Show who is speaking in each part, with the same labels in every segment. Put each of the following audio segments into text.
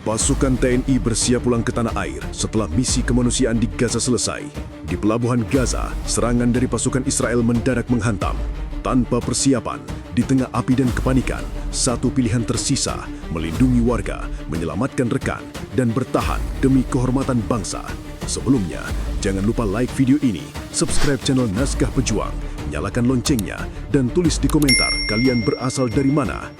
Speaker 1: Pasukan TNI bersiap pulang ke tanah air setelah misi kemanusiaan di Gaza selesai. Di pelabuhan Gaza, serangan dari pasukan Israel mendadak menghantam. Tanpa persiapan, di tengah api dan kepanikan, satu pilihan tersisa, melindungi warga, menyelamatkan rekan, dan bertahan demi kehormatan bangsa. Sebelumnya, jangan lupa like video ini, subscribe channel Naskah Pejuang, nyalakan loncengnya, dan tulis di komentar kalian berasal dari mana.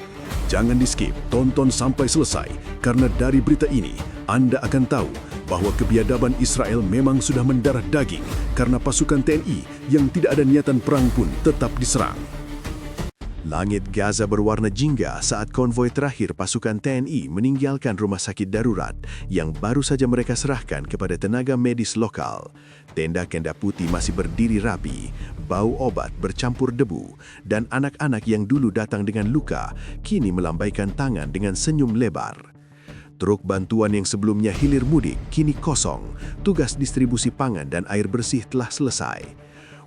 Speaker 1: Jangan di-skip, tonton sampai selesai, karena dari berita ini, Anda akan tahu bahwa kebiadaban Israel memang sudah mendarah daging karena pasukan TNI yang tidak ada niatan perang pun tetap diserang. Langit Gaza berwarna jingga saat konvoi terakhir pasukan TNI meninggalkan rumah sakit darurat yang baru saja mereka serahkan kepada tenaga medis lokal. Tenda-tenda putih masih berdiri rapi, bau obat bercampur debu, dan anak-anak yang dulu datang dengan luka kini melambaikan tangan dengan senyum lebar. Truk bantuan yang sebelumnya hilir mudik kini kosong, tugas distribusi pangan dan air bersih telah selesai.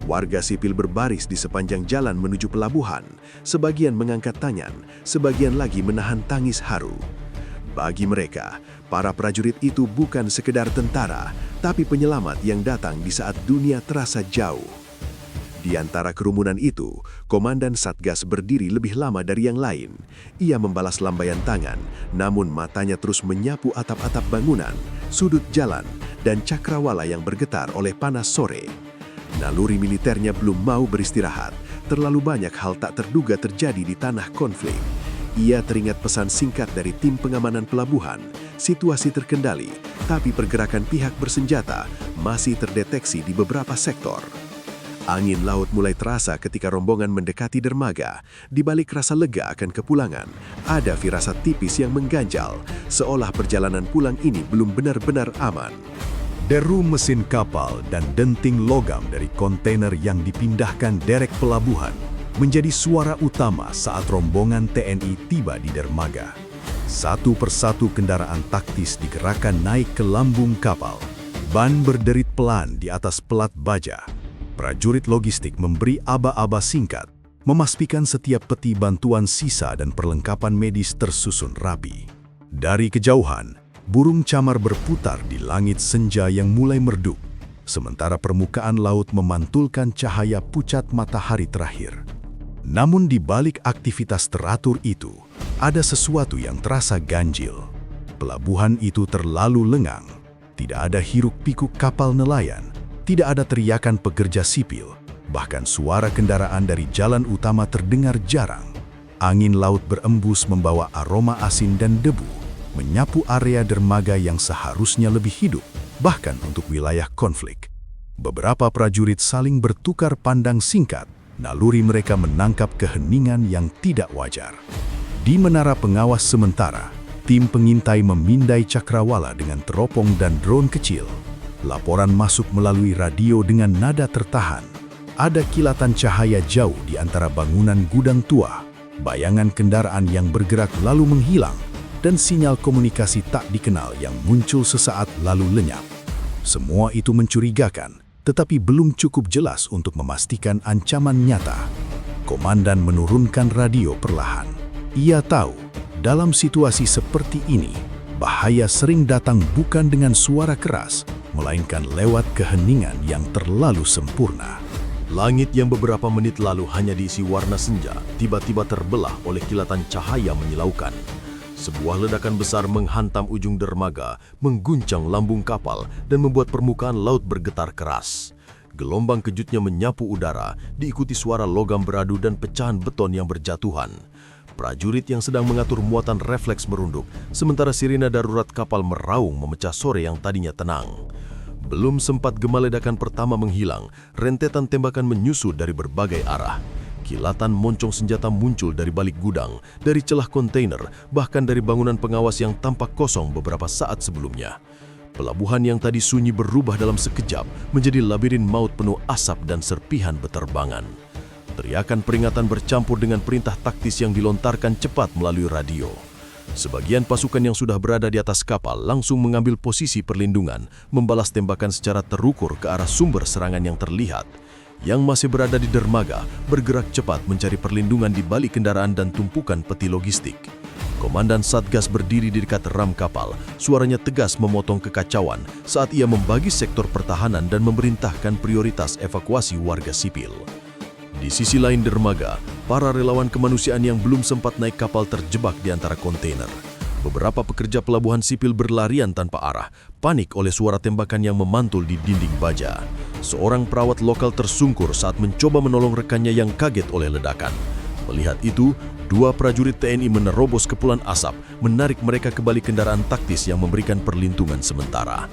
Speaker 1: Warga sipil berbaris di sepanjang jalan menuju pelabuhan, sebagian mengangkat tangan, sebagian lagi menahan tangis haru. Bagi mereka, para prajurit itu bukan sekedar tentara, tapi penyelamat yang datang di saat dunia terasa jauh. Di antara kerumunan itu, Komandan Satgas berdiri lebih lama dari yang lain. Ia membalas lambaian tangan, namun matanya terus menyapu atap-atap bangunan, sudut jalan, dan cakrawala yang bergetar oleh panas sore. Naluri militernya belum mau beristirahat. Terlalu banyak hal tak terduga terjadi di tanah konflik. Ia teringat pesan singkat dari tim pengamanan pelabuhan. Situasi terkendali, tapi pergerakan pihak bersenjata masih terdeteksi di beberapa sektor. Angin laut mulai terasa ketika rombongan mendekati dermaga. Di balik rasa lega akan kepulangan, ada firasat tipis yang mengganjal, seolah perjalanan pulang ini belum benar-benar aman. Deru mesin kapal dan denting logam dari kontainer yang dipindahkan derek pelabuhan menjadi suara utama saat rombongan TNI tiba di dermaga. Satu persatu kendaraan taktis digerakkan naik ke lambung kapal. Ban berderit pelan di atas pelat baja. Prajurit logistik memberi aba-aba singkat, memastikan setiap peti bantuan sisa dan perlengkapan medis tersusun rapi. Dari kejauhan, burung camar berputar di langit senja yang mulai merdu, sementara permukaan laut memantulkan cahaya pucat matahari terakhir. Namun di balik aktivitas teratur itu, ada sesuatu yang terasa ganjil. Pelabuhan itu terlalu lengang, tidak ada hiruk-pikuk kapal nelayan, tidak ada teriakan pekerja sipil, bahkan suara kendaraan dari jalan utama terdengar jarang. Angin laut berembus membawa aroma asin dan debu, menyapu area dermaga yang seharusnya lebih hidup, bahkan untuk wilayah konflik. Beberapa prajurit saling bertukar pandang singkat, naluri mereka menangkap keheningan yang tidak wajar. Di menara pengawas sementara, tim pengintai memindai cakrawala dengan teropong dan drone kecil. Laporan masuk melalui radio dengan nada tertahan. Ada kilatan cahaya jauh di antara bangunan gudang tua, bayangan kendaraan yang bergerak lalu menghilang, dan sinyal komunikasi tak dikenal yang muncul sesaat lalu lenyap. Semua itu mencurigakan, tetapi belum cukup jelas untuk memastikan ancaman nyata. Komandan menurunkan radio perlahan. Ia tahu, dalam situasi seperti ini, bahaya sering datang bukan dengan suara keras, melainkan lewat keheningan yang terlalu sempurna. Langit yang beberapa menit lalu hanya diisi warna senja, tiba-tiba terbelah oleh kilatan cahaya menyilaukan. Sebuah ledakan besar menghantam ujung dermaga, mengguncang lambung kapal, dan membuat permukaan laut bergetar keras. Gelombang kejutnya menyapu udara, diikuti suara logam beradu dan pecahan beton yang berjatuhan. Prajurit yang sedang mengatur muatan refleks merunduk, sementara sirina darurat kapal meraung memecah sore yang tadinya tenang. Belum sempat gema ledakan pertama menghilang, rentetan tembakan menyusut dari berbagai arah. Kilatan moncong senjata muncul dari balik gudang, dari celah kontainer, bahkan dari bangunan pengawas yang tampak kosong beberapa saat sebelumnya. Pelabuhan yang tadi sunyi berubah dalam sekejap menjadi labirin maut penuh asap dan serpihan beterbangan. Teriakan peringatan bercampur dengan perintah taktis yang dilontarkan cepat melalui radio. Sebagian pasukan yang sudah berada di atas kapal langsung mengambil posisi perlindungan, membalas tembakan secara terukur ke arah sumber serangan yang terlihat. Yang masih berada di dermaga bergerak cepat mencari perlindungan di balik kendaraan dan tumpukan peti logistik.
Speaker 2: Komandan Satgas berdiri di dekat ram kapal. Suaranya tegas memotong kekacauan saat ia membagi sektor pertahanan dan memerintahkan prioritas evakuasi warga sipil. Di sisi lain dermaga, para relawan kemanusiaan yang belum sempat naik kapal terjebak di antara kontainer. Beberapa pekerja pelabuhan sipil berlarian tanpa arah, panik oleh suara tembakan yang memantul di dinding baja. Seorang perawat lokal tersungkur saat mencoba menolong rekannya yang kaget oleh ledakan. Melihat itu, dua prajurit TNI menerobos kepulan asap, menarik mereka ke balik kendaraan taktis yang memberikan perlindungan sementara.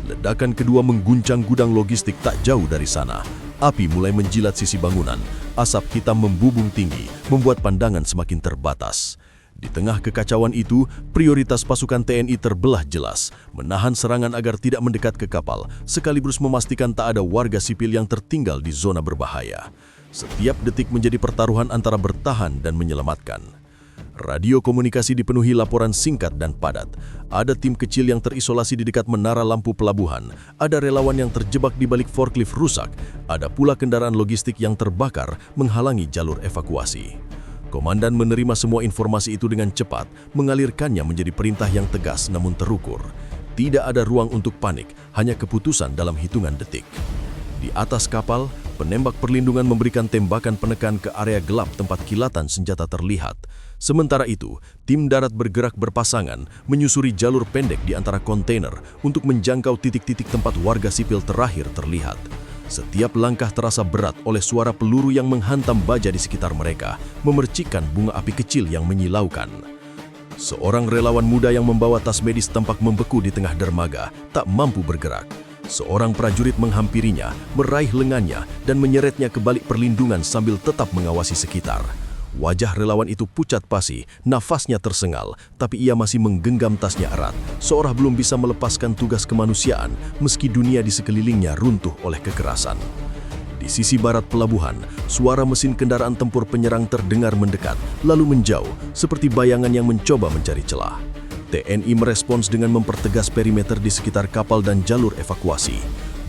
Speaker 2: Ledakan kedua mengguncang gudang logistik tak jauh dari sana. Api mulai menjilat sisi bangunan. Asap hitam membubung tinggi, membuat pandangan semakin terbatas. Di tengah kekacauan itu, prioritas pasukan TNI terbelah jelas, menahan serangan agar tidak mendekat ke kapal, sekaligus memastikan tak ada warga sipil yang tertinggal di zona berbahaya. Setiap detik menjadi pertaruhan antara bertahan dan menyelamatkan. Radio komunikasi dipenuhi laporan singkat dan padat. Ada tim kecil yang terisolasi di dekat menara lampu pelabuhan. Ada relawan yang terjebak di balik forklift rusak. Ada pula kendaraan logistik yang terbakar menghalangi jalur evakuasi. Komandan menerima semua informasi itu dengan cepat, mengalirkannya menjadi perintah yang tegas namun terukur. Tidak ada ruang untuk panik, hanya keputusan dalam hitungan detik. Di atas kapal, penembak perlindungan memberikan tembakan penekan ke area gelap tempat kilatan senjata terlihat. Sementara itu, tim darat bergerak berpasangan, menyusuri jalur pendek di antara kontainer untuk menjangkau titik-titik tempat warga sipil terakhir terlihat. Setiap langkah terasa berat oleh suara peluru yang menghantam baja di sekitar mereka, memercikkan bunga api kecil yang menyilaukan. Seorang relawan muda yang membawa tas medis tampak membeku di tengah dermaga, tak mampu bergerak. Seorang prajurit menghampirinya, meraih lengannya, dan menyeretnya ke balik perlindungan sambil tetap mengawasi sekitar. Wajah relawan itu pucat pasi, nafasnya tersengal, tapi ia masih menggenggam tasnya erat, seolah belum bisa melepaskan tugas kemanusiaan meski dunia di sekelilingnya runtuh oleh kekerasan. Di sisi barat pelabuhan, suara mesin kendaraan tempur penyerang terdengar mendekat, lalu menjauh, seperti bayangan yang mencoba mencari celah. TNI merespons dengan mempertegas perimeter di sekitar kapal dan jalur evakuasi.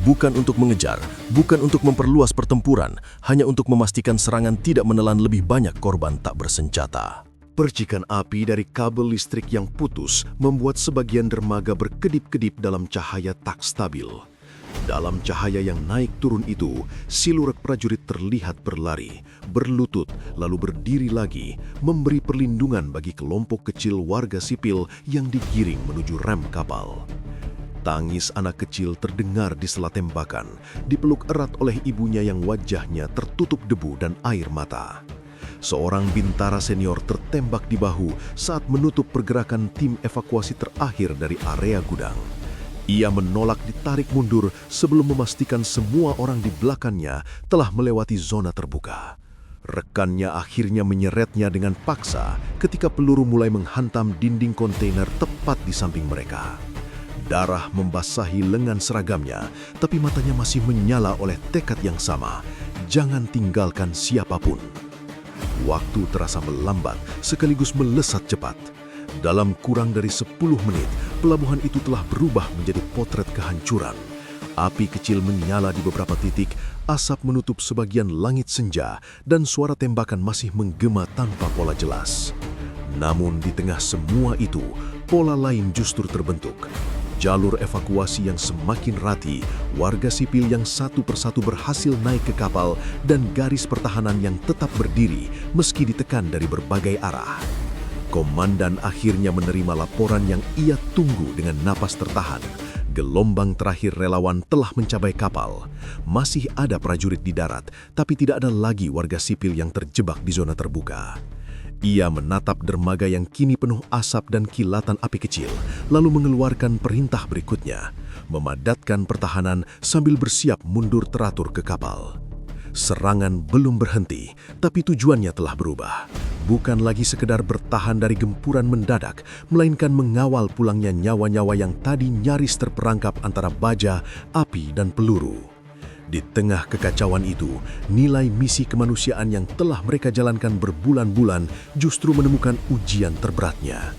Speaker 2: Bukan untuk mengejar, bukan untuk memperluas pertempuran, hanya untuk memastikan serangan tidak menelan lebih banyak korban tak bersenjata.
Speaker 1: Percikan api dari kabel listrik yang putus membuat sebagian dermaga berkedip-kedip dalam cahaya tak stabil. Dalam cahaya yang naik turun itu, siluet prajurit terlihat berlari, berlutut, lalu berdiri lagi, memberi perlindungan bagi kelompok kecil warga sipil yang digiring menuju rem kapal. Tangis anak kecil terdengar di sela tembakan, dipeluk erat oleh ibunya yang wajahnya tertutup debu dan air mata. Seorang bintara senior tertembak di bahu saat menutup pergerakan tim evakuasi terakhir dari area gudang. Ia menolak ditarik mundur sebelum memastikan semua orang di belakangnya telah melewati zona terbuka. Rekannya akhirnya menyeretnya dengan paksa ketika peluru mulai menghantam dinding kontainer tepat di samping mereka. Darah membasahi lengan seragamnya, tapi matanya masih menyala oleh tekad yang sama. Jangan tinggalkan siapapun. Waktu terasa melambat sekaligus melesat cepat. Dalam kurang dari 10 menit, pelabuhan itu telah berubah menjadi potret kehancuran. Api kecil menyala di beberapa titik, asap menutup sebagian langit senja, dan suara tembakan masih menggema tanpa pola jelas. Namun di tengah semua itu, pola lain justru terbentuk. Jalur evakuasi yang semakin rati, warga sipil yang satu persatu berhasil naik ke kapal, dan garis pertahanan yang tetap berdiri meski ditekan dari berbagai arah. Komandan akhirnya menerima laporan yang ia tunggu dengan napas tertahan. Gelombang terakhir relawan telah mencapai kapal. Masih ada prajurit di darat, tapi tidak ada lagi warga sipil yang terjebak di zona terbuka. Ia menatap dermaga yang kini penuh asap dan kilatan api kecil, lalu mengeluarkan perintah berikutnya, memadatkan pertahanan sambil bersiap mundur teratur ke kapal. Serangan belum berhenti, tapi tujuannya telah berubah. Bukan lagi sekedar bertahan dari gempuran mendadak, melainkan mengawal pulangnya nyawa-nyawa yang tadi nyaris terperangkap antara baja, api, dan peluru. Di tengah kekacauan itu, nilai misi kemanusiaan yang telah mereka jalankan berbulan-bulan justru menemukan ujian terberatnya.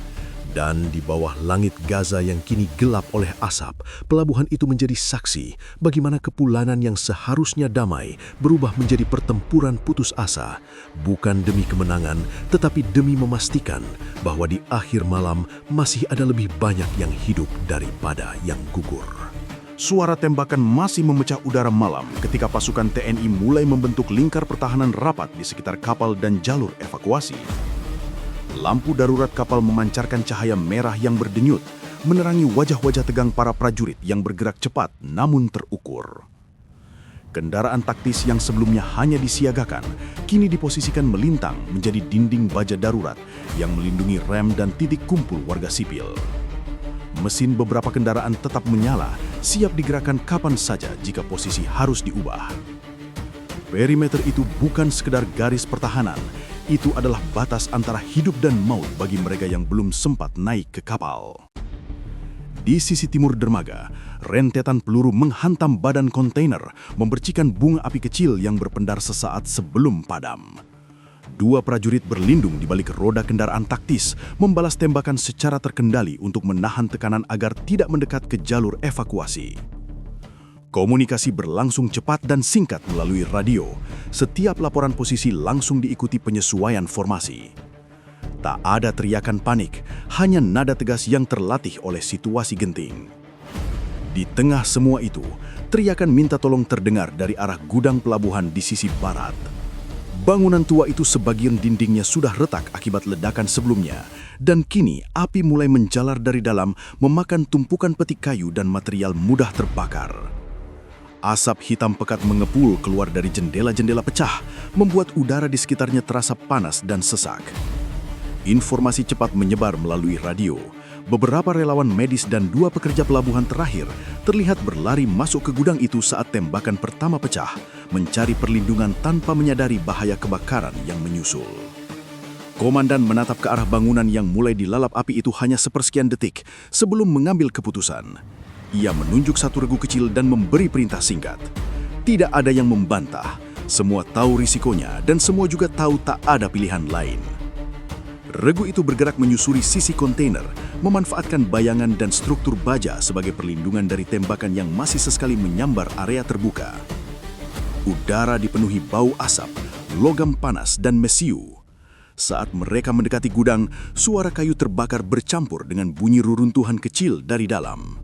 Speaker 1: Dan di bawah langit Gaza yang kini gelap oleh asap, pelabuhan itu menjadi saksi bagaimana kepulanan yang seharusnya damai berubah menjadi pertempuran putus asa, bukan demi kemenangan, tetapi demi memastikan bahwa di akhir malam masih ada lebih banyak yang hidup daripada yang gugur.
Speaker 3: Suara tembakan masih memecah udara malam ketika pasukan TNI mulai membentuk lingkar pertahanan rapat di sekitar kapal dan jalur evakuasi. Lampu darurat kapal memancarkan cahaya merah yang berdenyut, menerangi wajah-wajah tegang para prajurit yang bergerak cepat namun terukur. Kendaraan taktis yang sebelumnya hanya disiagakan, kini diposisikan melintang menjadi dinding baja darurat yang melindungi rem dan titik kumpul warga sipil. Mesin beberapa kendaraan tetap menyala, siap digerakkan kapan saja jika posisi harus diubah. Perimeter itu bukan sekedar garis pertahanan, itu adalah batas antara hidup dan maut bagi mereka yang belum sempat naik ke kapal. Di sisi timur dermaga, rentetan peluru menghantam badan kontainer, memercikan bunga api kecil yang berpendar sesaat sebelum padam. Dua prajurit berlindung di balik roda kendaraan taktis, membalas tembakan secara terkendali untuk menahan tekanan agar tidak mendekat ke jalur evakuasi. Komunikasi berlangsung cepat dan singkat melalui radio. Setiap laporan posisi langsung diikuti penyesuaian formasi. Tak ada teriakan panik, hanya nada tegas yang terlatih oleh situasi genting. Di tengah semua itu, teriakan minta tolong terdengar dari arah gudang pelabuhan di sisi barat. Bangunan tua itu sebagian dindingnya sudah retak akibat ledakan sebelumnya, dan kini api mulai menjalar dari dalam memakan tumpukan peti kayu dan material mudah terbakar. Asap hitam pekat mengepul keluar dari jendela-jendela pecah, membuat udara di sekitarnya terasa panas dan sesak. Informasi cepat menyebar melalui radio. Beberapa relawan medis dan dua pekerja pelabuhan terakhir terlihat berlari masuk ke gudang itu saat tembakan pertama pecah, mencari perlindungan tanpa menyadari bahaya kebakaran yang menyusul. Komandan menatap ke arah bangunan yang mulai dilalap api itu hanya sepersekian detik sebelum mengambil keputusan. Ia menunjuk satu regu kecil dan memberi perintah singkat. Tidak ada yang membantah, semua tahu risikonya dan semua juga tahu tak ada pilihan lain. Regu itu bergerak menyusuri sisi kontainer, memanfaatkan bayangan dan struktur baja sebagai perlindungan dari tembakan yang masih sesekali menyambar area terbuka. Udara dipenuhi bau asap, logam panas dan mesiu. Saat mereka mendekati gudang, suara kayu terbakar bercampur dengan bunyi reruntuhan kecil dari dalam.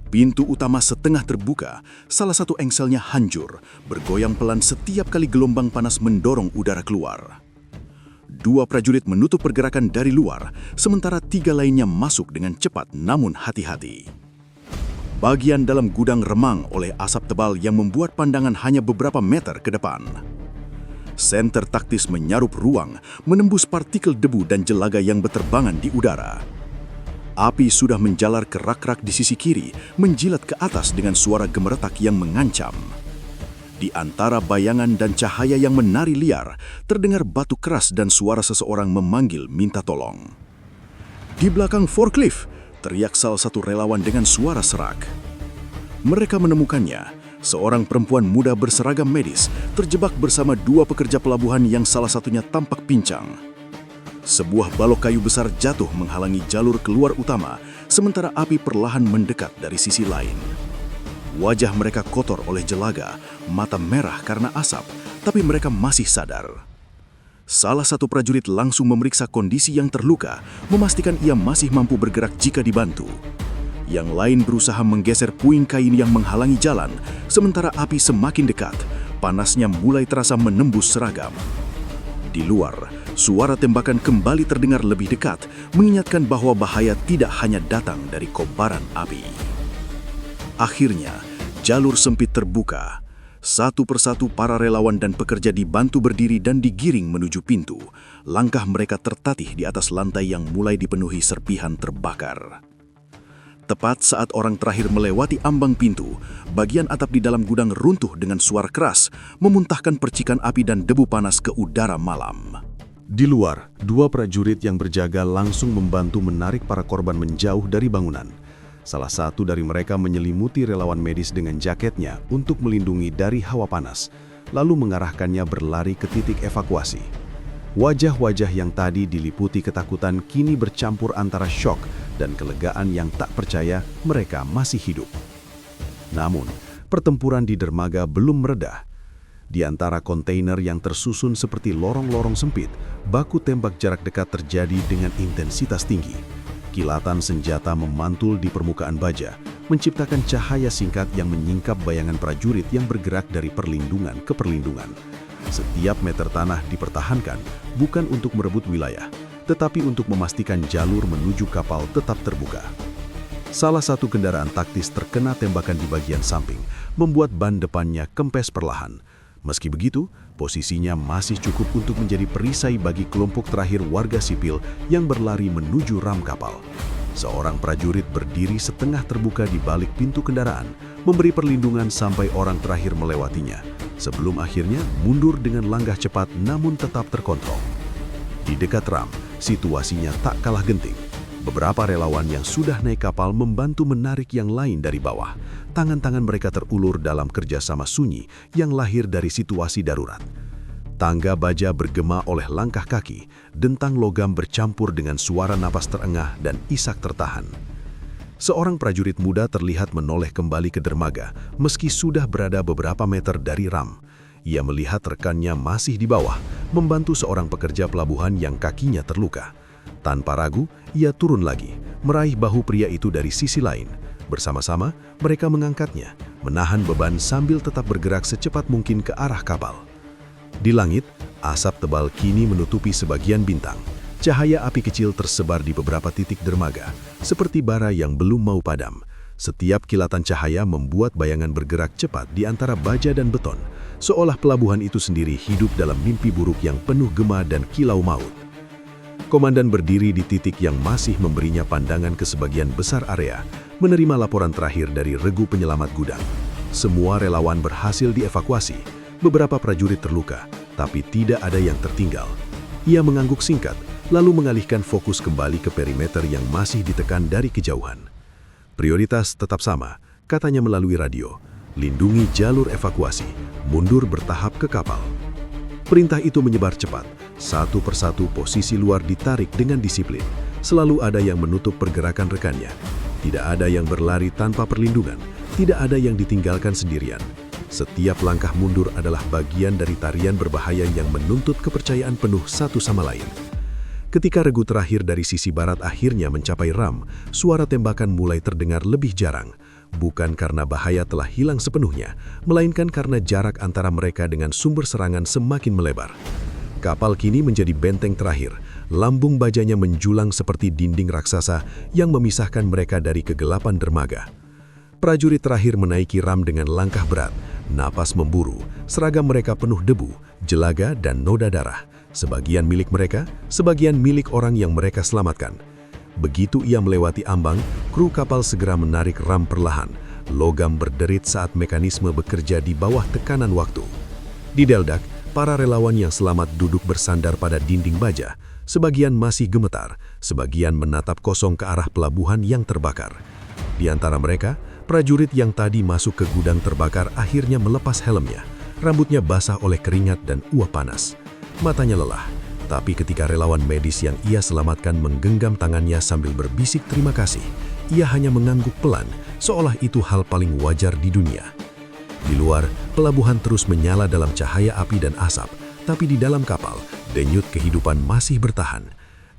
Speaker 3: Pintu utama setengah terbuka, salah satu engselnya hancur, bergoyang pelan setiap kali gelombang panas mendorong udara keluar. Dua prajurit menutup pergerakan dari luar, sementara tiga lainnya masuk dengan cepat namun hati-hati. Bagian dalam gudang remang oleh asap tebal yang membuat pandangan hanya beberapa meter ke depan. Senter taktis menyarup ruang, menembus partikel debu dan jelaga yang berterbangan di udara. Api sudah menjalar ke rak-rak di sisi kiri, menjilat ke atas dengan suara gemeretak yang mengancam. Di antara bayangan dan cahaya yang menari liar, terdengar batu keras dan suara seseorang memanggil minta tolong. Di belakang forklift, teriak salah satu relawan dengan suara serak. Mereka menemukannya, seorang perempuan muda berseragam medis, terjebak bersama dua pekerja pelabuhan yang salah satunya tampak pincang. Sebuah balok kayu besar jatuh menghalangi jalur keluar utama, sementara api perlahan mendekat dari sisi lain. Wajah mereka kotor oleh jelaga, mata merah karena asap, tapi mereka masih sadar. Salah satu prajurit langsung memeriksa kondisi yang terluka, memastikan ia masih mampu bergerak jika dibantu. Yang lain berusaha menggeser puing kain yang menghalangi jalan, sementara api semakin dekat, panasnya mulai terasa menembus seragam. Di luar, suara tembakan kembali terdengar lebih dekat, mengingatkan bahwa bahaya tidak hanya datang dari kobaran api. Akhirnya, jalur sempit terbuka. Satu persatu para relawan dan pekerja dibantu berdiri dan digiring menuju pintu. Langkah mereka tertatih di atas lantai yang mulai dipenuhi serpihan terbakar. Tepat saat orang terakhir melewati ambang pintu, bagian atap di dalam gudang runtuh dengan suara keras, memuntahkan percikan api dan debu panas ke udara malam. Di luar, dua prajurit yang berjaga langsung membantu menarik para korban menjauh dari bangunan. Salah satu dari mereka menyelimuti relawan medis dengan jaketnya untuk melindungi dari hawa panas, lalu mengarahkannya berlari ke titik evakuasi. Wajah-wajah yang tadi diliputi ketakutan kini bercampur antara syok dan kelegaan yang tak percaya mereka masih hidup. Namun, pertempuran di dermaga belum mereda. Di antara kontainer yang tersusun seperti lorong-lorong sempit, baku tembak jarak dekat terjadi dengan intensitas tinggi. Kilatan senjata memantul di permukaan baja, menciptakan cahaya singkat yang menyingkap bayangan prajurit yang bergerak dari perlindungan ke perlindungan. Setiap meter tanah dipertahankan bukan untuk merebut wilayah, tetapi untuk memastikan jalur menuju kapal tetap terbuka. Salah satu kendaraan taktis terkena tembakan di bagian samping, membuat ban depannya kempes perlahan. Meski begitu, posisinya masih cukup untuk menjadi perisai bagi kelompok terakhir warga sipil yang berlari menuju ram kapal. Seorang prajurit berdiri setengah terbuka di balik pintu kendaraan, memberi perlindungan sampai orang terakhir melewatinya, sebelum akhirnya mundur dengan langkah cepat namun tetap terkontrol. Di dekat ram, situasinya tak kalah genting. Beberapa relawan yang sudah naik kapal membantu menarik yang lain dari bawah. Tangan-tangan mereka terulur dalam kerjasama sunyi yang lahir dari situasi darurat. Tangga baja bergema oleh langkah kaki, dentang logam bercampur dengan suara napas terengah dan isak tertahan. Seorang prajurit muda terlihat menoleh kembali ke dermaga, meski sudah berada beberapa meter dari ram. Ia melihat rekannya masih di bawah, membantu seorang pekerja pelabuhan yang kakinya terluka. Tanpa ragu, ia turun lagi, meraih bahu pria itu dari sisi lain. Bersama-sama, mereka mengangkatnya, menahan beban sambil tetap bergerak secepat mungkin ke arah kapal. Di langit, asap tebal kini menutupi sebagian bintang. Cahaya api kecil tersebar di beberapa titik dermaga, seperti bara yang belum mau padam. Setiap kilatan cahaya membuat bayangan bergerak cepat di antara baja dan beton, seolah pelabuhan itu sendiri hidup dalam mimpi buruk yang penuh gema dan kilau maut. Komandan berdiri di titik yang masih memberinya pandangan ke sebagian besar area, menerima laporan terakhir dari regu penyelamat gudang. Semua relawan berhasil dievakuasi. Beberapa prajurit terluka, tapi tidak ada yang tertinggal. Ia mengangguk singkat, lalu mengalihkan fokus kembali ke perimeter yang masih ditekan dari kejauhan. Prioritas tetap sama, katanya melalui radio. Lindungi jalur evakuasi, mundur bertahap ke kapal. Perintah itu menyebar cepat. Satu persatu posisi luar ditarik dengan disiplin. Selalu ada yang menutup pergerakan rekannya. Tidak ada yang berlari tanpa perlindungan. Tidak ada yang ditinggalkan sendirian. Setiap langkah mundur adalah bagian dari tarian berbahaya yang menuntut kepercayaan penuh satu sama lain. Ketika regu terakhir dari sisi barat akhirnya mencapai ram, suara tembakan mulai terdengar lebih jarang. Bukan karena bahaya telah hilang sepenuhnya, melainkan karena jarak antara mereka dengan sumber serangan semakin melebar. Kapal kini menjadi benteng terakhir, lambung bajanya menjulang seperti dinding raksasa yang memisahkan mereka dari kegelapan dermaga. Prajurit terakhir menaiki ram dengan langkah berat, napas memburu, seragam mereka penuh debu, jelaga dan noda darah. Sebagian milik mereka, sebagian milik orang yang mereka selamatkan. Begitu ia melewati ambang, kru kapal segera menarik ram perlahan. Logam berderit saat mekanisme bekerja di bawah tekanan waktu. Di deldak, para relawan yang selamat duduk bersandar pada dinding baja. Sebagian masih gemetar, sebagian menatap kosong ke arah pelabuhan yang terbakar. Di antara mereka, prajurit yang tadi masuk ke gudang terbakar akhirnya melepas helmnya. Rambutnya basah oleh keringat dan uap panas. Matanya lelah, tapi ketika relawan medis yang ia selamatkan menggenggam tangannya sambil berbisik terima kasih, ia hanya mengangguk pelan, seolah itu hal paling wajar di dunia. Di luar, pelabuhan terus menyala dalam cahaya api dan asap, tapi di dalam kapal, denyut kehidupan masih bertahan.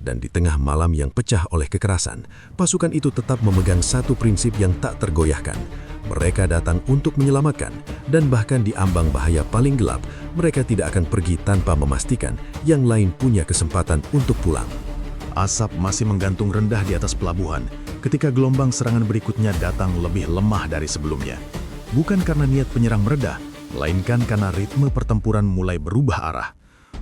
Speaker 3: Dan di tengah malam yang pecah oleh kekerasan, pasukan itu tetap memegang satu prinsip yang tak tergoyahkan. Mereka datang untuk menyelamatkan, dan bahkan di ambang bahaya paling gelap, mereka tidak akan pergi tanpa memastikan yang lain punya kesempatan untuk pulang. Asap masih menggantung rendah di atas pelabuhan, ketika gelombang serangan berikutnya datang lebih lemah dari sebelumnya. Bukan karena niat penyerang meredah, melainkan karena ritme pertempuran mulai berubah arah.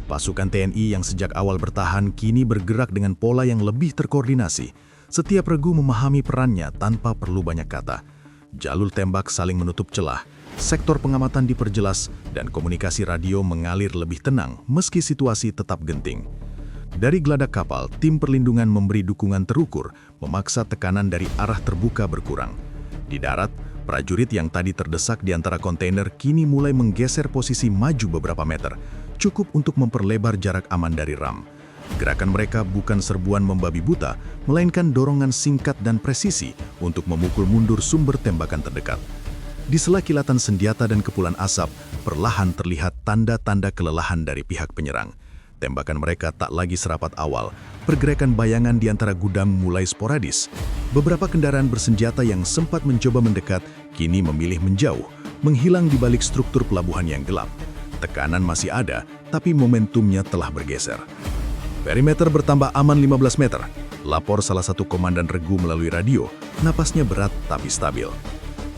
Speaker 3: Pasukan TNI yang sejak awal bertahan kini bergerak dengan pola yang lebih terkoordinasi. Setiap regu memahami perannya tanpa perlu banyak kata. Jalur tembak saling menutup celah, sektor pengamatan diperjelas, dan komunikasi radio mengalir lebih tenang meski situasi tetap genting. Dari geladak kapal, tim perlindungan memberi dukungan terukur, memaksa tekanan dari arah terbuka berkurang. Di darat, prajurit yang tadi terdesak di antara kontainer kini mulai menggeser posisi maju beberapa meter. cukup untuk memperlebar jarak aman dari ram. Gerakan mereka bukan serbuan membabi buta, melainkan dorongan singkat dan presisi untuk memukul mundur sumber tembakan terdekat. Di sela kilatan senjata dan kepulan asap, perlahan terlihat tanda-tanda kelelahan dari pihak penyerang. Tembakan mereka tak lagi serapat awal, pergerakan bayangan di antara gudang mulai sporadis. Beberapa kendaraan bersenjata yang sempat mencoba mendekat, kini memilih menjauh, menghilang di balik struktur pelabuhan yang gelap. Tekanan masih ada, tapi momentumnya telah bergeser. Perimeter bertambah aman 15 meter. Lapor salah satu komandan regu melalui radio, napasnya berat tapi stabil.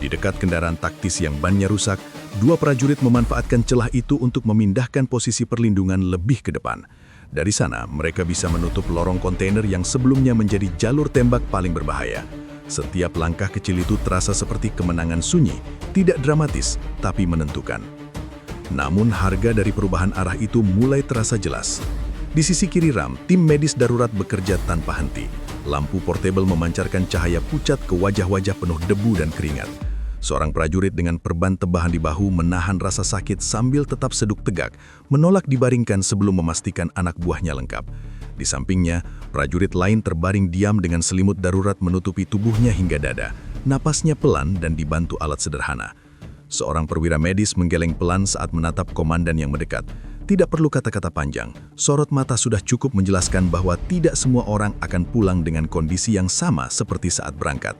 Speaker 3: Di dekat kendaraan taktis yang bannya rusak, dua prajurit memanfaatkan celah itu untuk memindahkan posisi perlindungan lebih ke depan. Dari sana, mereka bisa menutup lorong kontainer yang sebelumnya menjadi jalur tembak paling berbahaya. Setiap langkah kecil itu terasa seperti kemenangan sunyi, tidak dramatis, tapi menentukan. Namun harga dari perubahan arah itu mulai terasa jelas. Di sisi kiri ram, tim medis darurat bekerja tanpa henti. Lampu portable memancarkan cahaya pucat ke wajah-wajah penuh debu dan keringat. Seorang prajurit dengan perban tebahan di bahu menahan rasa sakit sambil tetap seduk tegak, menolak dibaringkan sebelum memastikan anak buahnya lengkap. Di sampingnya, prajurit lain terbaring diam dengan selimut darurat menutupi tubuhnya hingga dada. Napasnya pelan dan dibantu alat sederhana. Seorang perwira medis menggeleng pelan saat menatap komandan yang mendekat. Tidak perlu kata-kata panjang, sorot mata sudah cukup menjelaskan bahwa tidak semua orang akan pulang dengan kondisi yang sama seperti saat berangkat.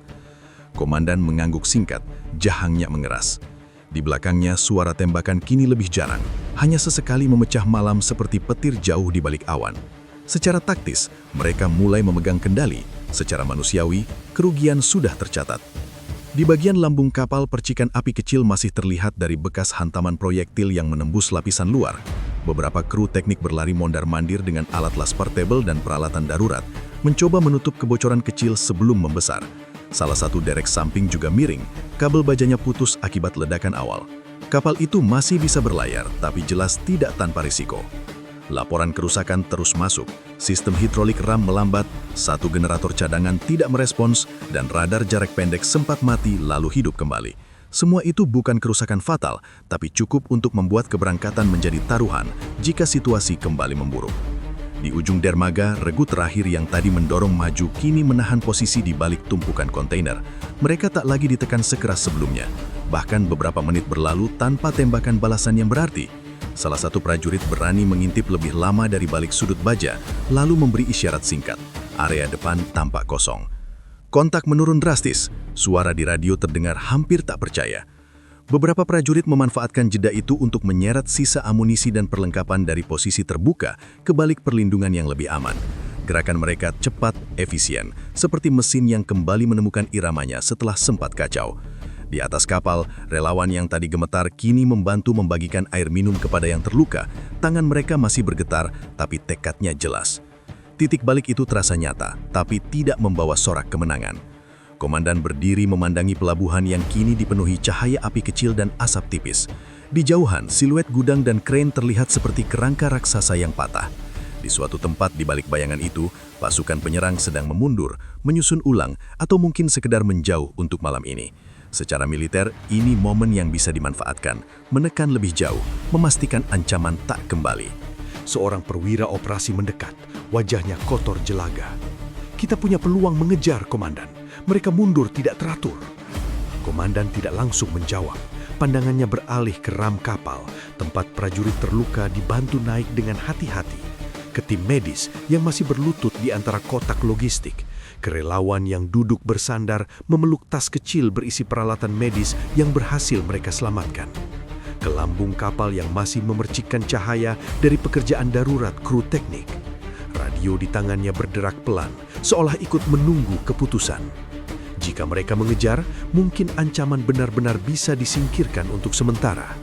Speaker 3: Komandan mengangguk singkat, jahangnya mengeras. Di belakangnya, suara tembakan kini lebih jarang, hanya sesekali memecah malam seperti petir jauh di balik awan. Secara taktis, mereka mulai memegang kendali. Secara manusiawi, kerugian sudah tercatat. Di bagian lambung kapal, percikan api kecil masih terlihat dari bekas hantaman proyektil yang menembus lapisan luar. Beberapa kru teknik berlari mondar-mandir dengan alat las portable dan peralatan darurat, mencoba menutup kebocoran kecil sebelum membesar. Salah satu derek samping juga miring, kabel bajanya putus akibat ledakan awal. Kapal itu masih bisa berlayar, tapi jelas tidak tanpa risiko. Laporan kerusakan terus masuk, sistem hidrolik ram melambat, satu generator cadangan tidak merespons, dan radar jarak pendek sempat mati lalu hidup kembali. Semua itu bukan kerusakan fatal, tapi cukup untuk membuat keberangkatan menjadi taruhan jika situasi kembali memburuk. Di ujung dermaga, regu terakhir yang tadi mendorong maju kini menahan posisi di balik tumpukan kontainer. Mereka tak lagi ditekan sekeras sebelumnya. Bahkan beberapa menit berlalu tanpa tembakan balasan yang berarti. Salah satu prajurit berani mengintip lebih lama dari balik sudut baja, lalu memberi isyarat singkat. Area depan tampak kosong. Kontak menurun drastis. Suara di radio terdengar hampir tak percaya. Beberapa prajurit memanfaatkan jeda itu untuk menyeret sisa amunisi dan perlengkapan dari posisi terbuka ke balik perlindungan yang lebih aman. Gerakan mereka cepat, efisien, seperti mesin yang kembali menemukan iramanya setelah sempat kacau. Di atas kapal, relawan yang tadi gemetar kini membantu membagikan air minum kepada yang terluka. Tangan mereka masih bergetar, tapi tekadnya jelas. Titik balik itu terasa nyata, tapi tidak membawa sorak kemenangan. Komandan berdiri memandangi pelabuhan yang kini dipenuhi cahaya api kecil dan asap tipis. Di jauhan, siluet gudang dan kren terlihat seperti kerangka raksasa yang patah. Di suatu tempat di balik bayangan itu, pasukan penyerang sedang memundur, menyusun ulang, atau mungkin sekedar menjauh untuk malam ini. Secara militer, ini momen yang bisa dimanfaatkan, menekan lebih jauh, memastikan ancaman tak kembali.
Speaker 4: Seorang perwira operasi mendekat, wajahnya kotor jelaga. Kita punya peluang mengejar, Komandan. Mereka mundur tidak teratur. Komandan tidak langsung menjawab. Pandangannya beralih ke ram kapal, tempat prajurit terluka dibantu naik dengan hati-hati. Ke tim medis yang masih berlutut di antara kotak logistik. Ke relawan yang duduk bersandar memeluk tas kecil berisi peralatan medis yang berhasil mereka selamatkan. Ke lambung kapal yang masih memercikkan cahaya dari pekerjaan darurat kru teknik. Radio di tangannya berderak pelan, seolah ikut menunggu keputusan. Jika mereka mengejar, mungkin ancaman benar-benar bisa disingkirkan untuk sementara.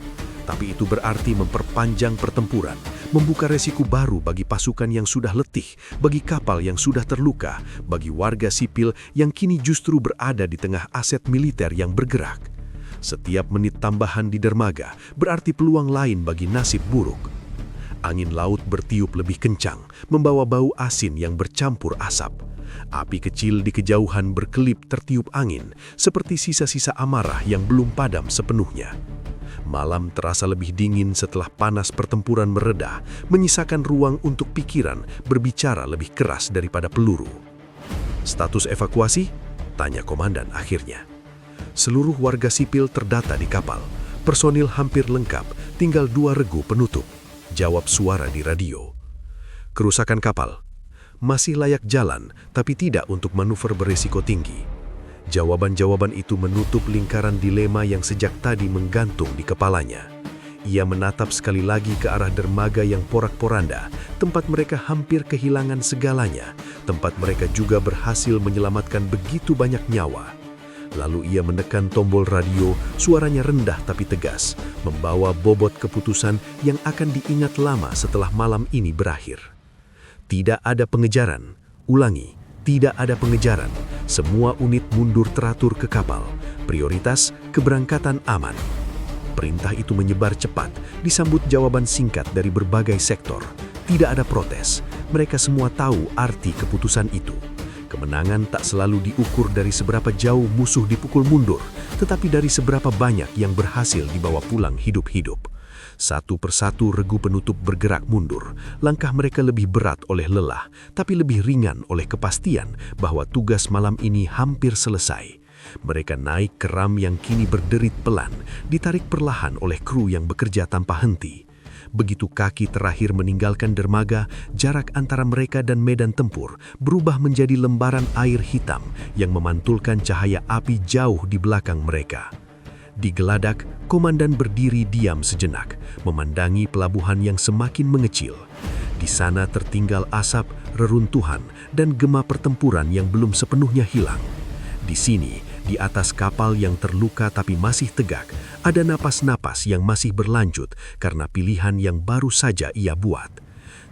Speaker 4: Tapi itu berarti memperpanjang pertempuran, membuka resiko baru bagi pasukan yang sudah letih, bagi kapal yang sudah terluka, bagi warga sipil yang kini justru berada di tengah aset militer yang bergerak. Setiap menit tambahan di dermaga berarti peluang lain bagi nasib buruk. Angin laut bertiup lebih kencang, membawa bau asin yang bercampur asap. Api kecil di kejauhan berkelip tertiup angin, seperti sisa-sisa amarah yang belum padam sepenuhnya. Malam terasa lebih dingin setelah panas pertempuran mereda, menyisakan ruang untuk pikiran berbicara lebih keras daripada peluru. "Status evakuasi?" tanya komandan akhirnya. "Seluruh warga sipil terdata di kapal. Personil hampir lengkap, tinggal 2 regu penutup," jawab suara di radio. "Kerusakan kapal? Masih layak jalan, tapi tidak untuk manuver beresiko tinggi." Jawaban-jawaban itu menutup lingkaran dilema yang sejak tadi menggantung di kepalanya. Ia menatap sekali lagi ke arah dermaga yang porak-poranda, tempat mereka hampir kehilangan segalanya, tempat mereka juga berhasil menyelamatkan begitu banyak nyawa. Lalu ia menekan tombol radio, suaranya rendah tapi tegas, membawa bobot keputusan yang akan diingat lama setelah malam ini berakhir. Tidak ada pengejaran. Ulangi, tidak ada pengejaran. Semua unit mundur teratur ke kapal. Prioritas, keberangkatan aman. Perintah itu menyebar cepat, disambut jawaban singkat dari berbagai sektor. Tidak ada protes. Mereka semua tahu arti keputusan itu. Kemenangan tak selalu diukur dari seberapa jauh musuh dipukul mundur, tetapi dari seberapa banyak yang berhasil dibawa pulang hidup-hidup. Satu persatu regu penutup bergerak mundur. Langkah mereka lebih berat oleh lelah, tapi lebih ringan oleh kepastian bahwa tugas malam ini hampir selesai. Mereka naik ke ram yang kini berderit pelan, ditarik perlahan oleh kru yang bekerja tanpa henti. Begitu kaki terakhir meninggalkan dermaga, jarak antara mereka dan medan tempur berubah menjadi lembaran air hitam yang memantulkan cahaya api jauh di belakang mereka. Di Geladak, komandan berdiri diam sejenak, memandangi pelabuhan yang semakin mengecil. Di sana tertinggal asap, reruntuhan, dan gema pertempuran yang belum sepenuhnya hilang. Di sini, di atas kapal yang terluka tapi masih tegak, ada napas-napas yang masih berlanjut karena pilihan yang baru saja ia buat.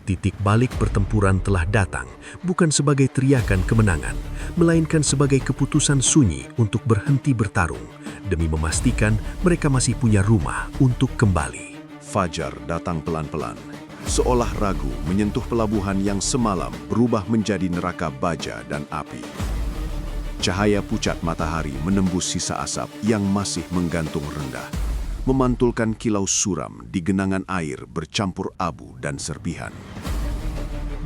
Speaker 4: Titik balik pertempuran telah datang, bukan sebagai teriakan kemenangan, melainkan sebagai keputusan sunyi untuk berhenti bertarung, demi memastikan mereka masih punya rumah untuk kembali.
Speaker 3: Fajar datang pelan-pelan, seolah ragu menyentuh pelabuhan yang semalam berubah menjadi neraka baja dan api. Cahaya pucat matahari menembus sisa asap yang masih menggantung rendah, memantulkan kilau suram di genangan air bercampur abu dan serpihan.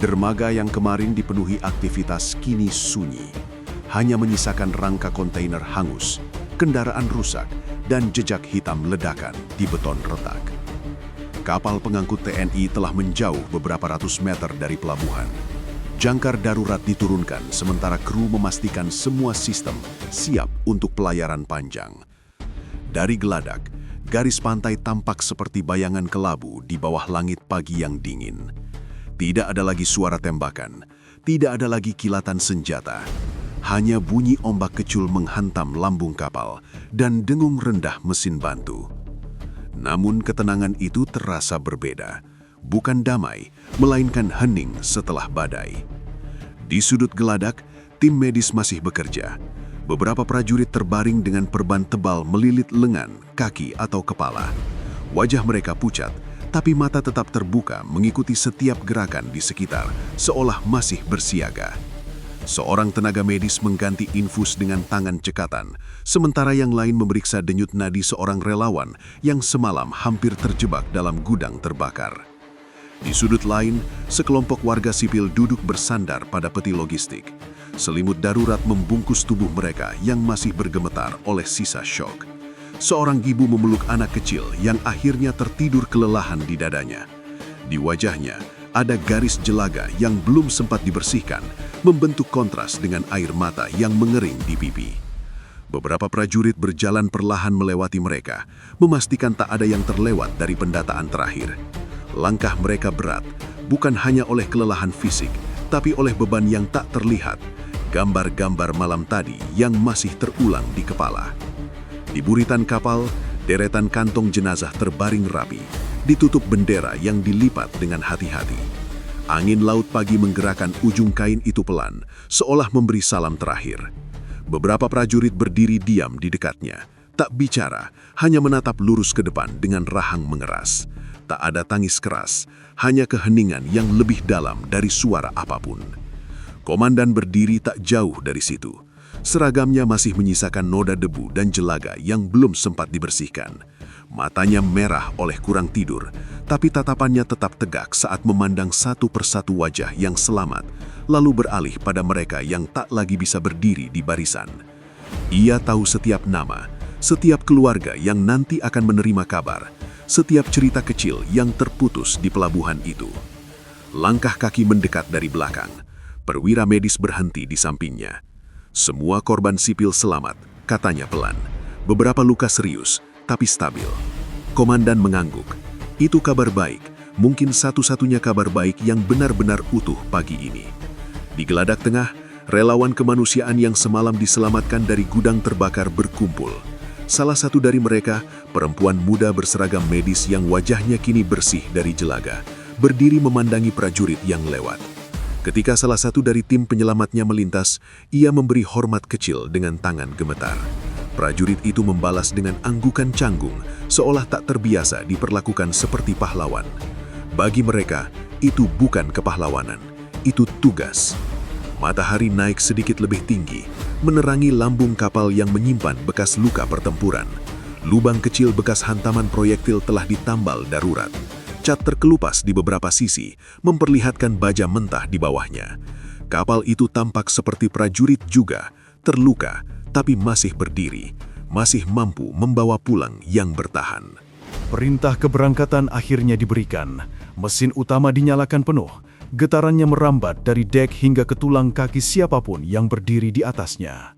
Speaker 3: Dermaga yang kemarin dipenuhi aktivitas kini sunyi, hanya menyisakan rangka kontainer hangus, kendaraan rusak, dan jejak hitam ledakan di beton retak. Kapal pengangkut TNI telah menjauh beberapa ratus meter dari pelabuhan. Jangkar darurat diturunkan sementara kru memastikan semua sistem siap untuk pelayaran panjang. Dari Geladak, garis pantai tampak seperti bayangan kelabu di bawah langit pagi yang dingin. Tidak ada lagi suara tembakan, tidak ada lagi kilatan senjata. Hanya bunyi ombak kecil menghantam lambung kapal dan dengung rendah mesin bantu. Namun ketenangan itu terasa berbeda. Bukan damai, melainkan hening setelah badai. Di sudut Geladak, tim medis masih bekerja. Beberapa prajurit terbaring dengan perban tebal melilit lengan, kaki, atau kepala. Wajah mereka pucat, tapi mata tetap terbuka mengikuti setiap gerakan di sekitar, seolah masih bersiaga. Seorang tenaga medis mengganti infus dengan tangan cekatan, sementara yang lain memeriksa denyut nadi seorang relawan yang semalam hampir terjebak dalam gudang terbakar. Di sudut lain, sekelompok warga sipil duduk bersandar pada peti logistik. Selimut darurat membungkus tubuh mereka yang masih bergemetar oleh sisa syok. Seorang ibu memeluk anak kecil yang akhirnya tertidur kelelahan di dadanya. Di wajahnya, ada garis jelaga yang belum sempat dibersihkan, membentuk kontras dengan air mata yang mengering di pipi. Beberapa prajurit berjalan perlahan melewati mereka, memastikan tak ada yang terlewat dari pendataan terakhir. Langkah mereka berat, bukan hanya oleh kelelahan fisik, tapi oleh beban yang tak terlihat, gambar-gambar malam tadi yang masih terulang di kepala. Di buritan kapal, deretan kantong jenazah terbaring rapi, ditutup bendera yang dilipat dengan hati-hati. Angin laut pagi menggerakkan ujung kain itu pelan, seolah memberi salam terakhir. Beberapa prajurit berdiri diam di dekatnya, tak bicara, hanya menatap lurus ke depan dengan rahang mengeras.
Speaker 1: tak ada tangis keras, hanya keheningan yang lebih dalam dari suara apapun. Komandan berdiri tak jauh dari situ. Seragamnya masih menyisakan noda debu dan jelaga yang belum sempat dibersihkan. Matanya merah oleh kurang tidur, tapi tatapannya tetap tegak saat memandang satu persatu wajah yang selamat, lalu beralih pada mereka yang tak lagi bisa berdiri di barisan. Ia tahu setiap nama, setiap keluarga yang nanti akan menerima kabar, setiap cerita kecil yang terputus di pelabuhan itu. Langkah kaki mendekat dari belakang. Perwira medis berhenti di sampingnya. Semua korban sipil selamat, katanya pelan. Beberapa luka serius, tapi stabil. Komandan mengangguk. Itu kabar baik, mungkin satu-satunya kabar baik yang benar-benar utuh pagi ini. Di geladak tengah, relawan kemanusiaan yang semalam diselamatkan dari gudang terbakar berkumpul. Salah satu dari mereka, perempuan muda berseragam medis yang wajahnya kini bersih dari jelaga, berdiri memandangi prajurit yang lewat. Ketika salah satu dari tim penyelamatnya melintas, ia memberi hormat kecil dengan tangan gemetar. Prajurit itu membalas dengan anggukan canggung, seolah tak terbiasa diperlakukan seperti pahlawan. Bagi mereka, itu bukan kepahlawanan, itu tugas. Matahari naik sedikit lebih tinggi, menerangi lambung kapal yang menyimpan bekas luka pertempuran. Lubang kecil bekas hantaman proyektil telah ditambal darurat. Cat terkelupas di beberapa sisi, memperlihatkan baja mentah di bawahnya. Kapal itu tampak seperti prajurit juga, terluka, tapi masih berdiri, masih mampu membawa pulang yang bertahan.
Speaker 3: Perintah keberangkatan akhirnya diberikan. Mesin utama dinyalakan penuh. Getarannya merambat dari dek hingga ke tulang kaki siapapun yang berdiri di atasnya.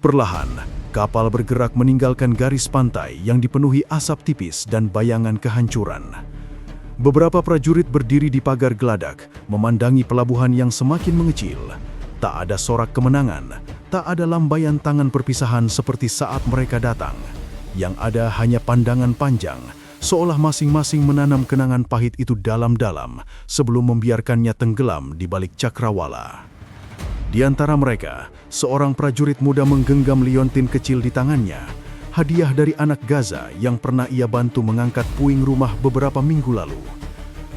Speaker 3: Perlahan, kapal bergerak meninggalkan garis pantai yang dipenuhi asap tipis dan bayangan kehancuran. Beberapa prajurit berdiri di pagar geladak, memandangi pelabuhan yang semakin mengecil. Tak ada sorak kemenangan, tak ada lambaian tangan perpisahan seperti saat mereka datang. Yang ada hanya pandangan panjang, seolah masing-masing menanam kenangan pahit itu dalam-dalam sebelum membiarkannya tenggelam di balik cakrawala. Di antara mereka, seorang prajurit muda menggenggam liontin kecil di tangannya, hadiah dari anak Gaza yang pernah ia bantu mengangkat puing rumah beberapa minggu lalu.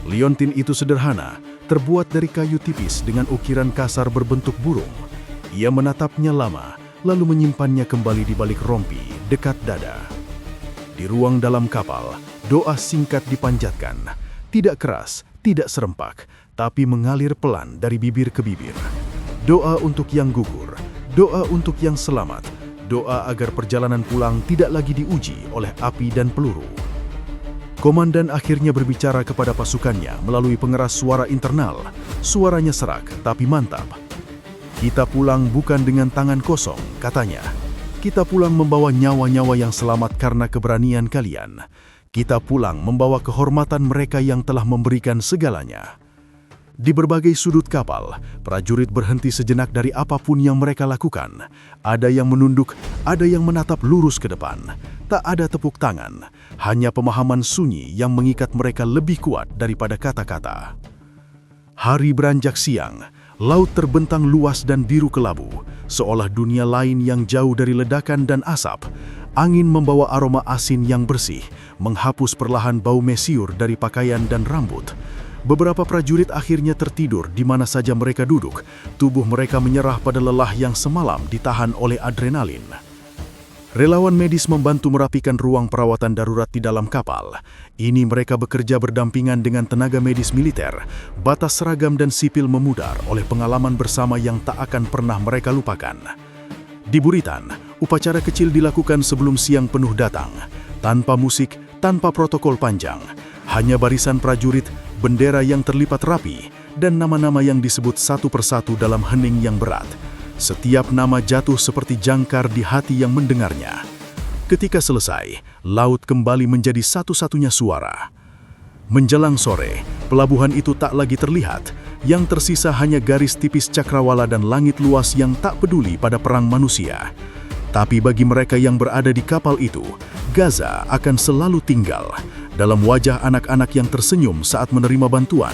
Speaker 3: Liontin itu sederhana, terbuat dari kayu tipis dengan ukiran kasar berbentuk burung. Ia menatapnya lama, lalu menyimpannya kembali di balik rompi, dekat dada. Di ruang dalam kapal, doa singkat dipanjatkan. Tidak keras, tidak serempak, tapi mengalir pelan dari bibir ke bibir. Doa untuk yang gugur, doa untuk yang selamat, doa agar perjalanan pulang tidak lagi diuji oleh api dan peluru. Komandan akhirnya berbicara kepada pasukannya melalui pengeras suara internal. Suaranya serak, tapi mantap. Kita pulang bukan dengan tangan kosong, katanya. Kita pulang membawa nyawa-nyawa yang selamat karena keberanian kalian. Kita pulang membawa kehormatan mereka yang telah memberikan segalanya. Di berbagai sudut kapal, prajurit berhenti sejenak dari apapun yang mereka lakukan. Ada yang menunduk, ada yang menatap lurus ke depan. Tak ada tepuk tangan, hanya pemahaman sunyi yang mengikat mereka lebih kuat daripada kata-kata. Hari beranjak siang, laut terbentang luas dan biru kelabu, seolah dunia lain yang jauh dari ledakan dan asap. Angin membawa aroma asin yang bersih, menghapus perlahan bau mesiur dari pakaian dan rambut. Beberapa prajurit akhirnya tertidur di mana saja mereka duduk. Tubuh mereka menyerah pada lelah yang semalam ditahan oleh adrenalin. Relawan medis membantu merapikan ruang perawatan darurat di dalam kapal. Ini mereka bekerja berdampingan dengan tenaga medis militer. Batas seragam dan sipil memudar oleh pengalaman bersama yang tak akan pernah mereka lupakan. Di Buritan, upacara kecil dilakukan sebelum siang penuh datang. Tanpa musik, tanpa protokol panjang. Hanya barisan prajurit, bendera yang terlipat rapi, dan nama-nama yang disebut satu persatu dalam hening yang berat. Setiap nama jatuh seperti jangkar di hati yang mendengarnya. Ketika selesai, laut kembali menjadi satu-satunya suara. Menjelang sore, pelabuhan itu tak lagi terlihat. Yang tersisa hanya garis tipis cakrawala dan langit luas yang tak peduli pada perang manusia. Tapi bagi mereka yang berada di kapal itu, Gaza akan selalu tinggal. Dalam wajah anak-anak yang tersenyum saat menerima bantuan,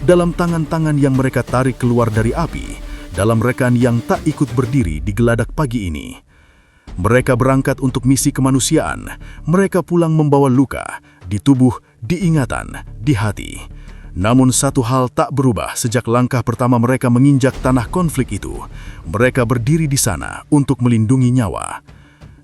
Speaker 3: dalam tangan-tangan yang mereka tarik keluar dari api, dalam rekan yang tak ikut berdiri di geladak pagi ini. Mereka berangkat untuk misi kemanusiaan, mereka pulang membawa luka, di tubuh, di ingatan, di hati. Namun satu hal tak berubah sejak langkah pertama mereka menginjak tanah konflik itu. Mereka berdiri di sana untuk melindungi nyawa.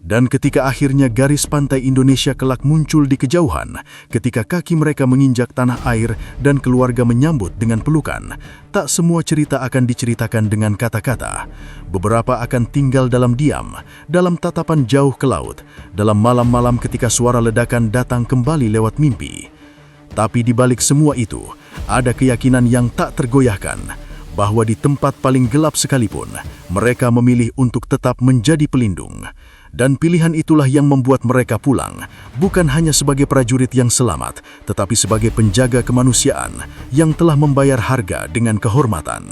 Speaker 3: Dan ketika akhirnya garis pantai Indonesia kelak muncul di kejauhan, ketika kaki mereka menginjak tanah air dan keluarga menyambut dengan pelukan, tak semua cerita akan diceritakan dengan kata-kata. Beberapa akan tinggal dalam diam, dalam tatapan jauh ke laut, dalam malam-malam ketika suara ledakan datang kembali lewat mimpi. Tapi di balik semua itu, ada keyakinan yang tak tergoyahkan, bahwa di tempat paling gelap sekalipun, mereka memilih untuk tetap menjadi pelindung. Dan pilihan itulah yang membuat mereka pulang, bukan hanya sebagai prajurit yang selamat, tetapi sebagai penjaga kemanusiaan yang telah membayar harga dengan kehormatan.